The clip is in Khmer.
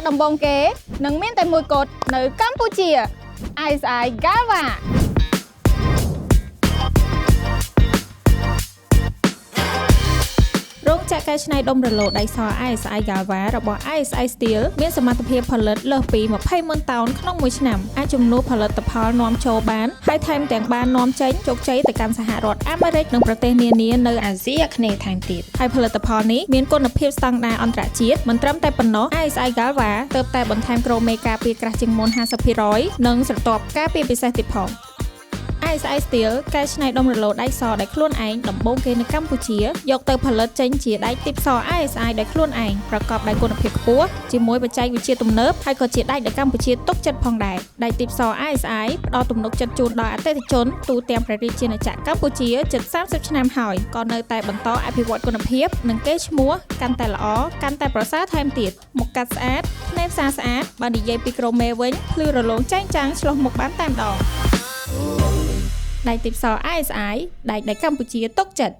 ដំបងគេនឹងមានតែមួយគត់នៅកម្ពុជា ISI Galva រោងចក្រកែច្នៃដុំរលោដៃស ISI Galva របស់ ISI Steel មានសមត្ថភាពផលិតលើសពី 20,000 តោនក្នុងមួយឆ្នាំអាចជំនួសផលិតផលនាំចូលបានហើយថែមទាំងបាននាំចេញជោគជ័យទៅកាន់សហរដ្ឋអាមេរិកនិងប្រទេសនានានៅអាស៊ីអាគ្នេយ៍ថែមទៀតហើយផលិតផលនេះមានគុណភាពស្តង់ដារអន្តរជាតិមិនត្រឹមតែប៉ុណ្ណោះ ISI Galva ទើបតែបន្ថែមក្រូមេការពារក្រាស់ជាងមុន 50% និងស្រទាប់ការពារពិសេសទៀតផងISI Steel កែច្នៃដុំរលោដៃសដោយខ្លួនឯងដំបូងគេនៅកម្ពុជាយកទៅផលិតចេញជាដែកទីបស ISI ដោយខ្លួនឯងប្រកបដោយគុណភាពខ្ពស់ជាមួយបច្ចេកវិទ្យាទំនើបហើយក៏ជាដែកដែលកម្ពុជាទុកចិត្តផងដែរដែកទីបស ISI ផ្ដល់ទំនុកចិត្តជូនដល់អតិថិជនទូទាំងព្រះរាជាណាចក្រកម្ពុជាជិត30ឆ្នាំហើយក៏នៅតែបន្តអភិវឌ្ឍគុណភាពនិងកេរ្តិ៍ឈ្មោះកាន់តែល្អកាន់តែប្រសើរថែមទៀតមុខកាត់ស្អាតភ្នែកស្អាតបើនិយាយពីក្រូមេវិញភ្លឺរលោងចែងចាំងឆ្លុះមុខបានតែម្ដងដែកទីបស ISI ដែកដែលកម្ពុជាទុកចិត្ត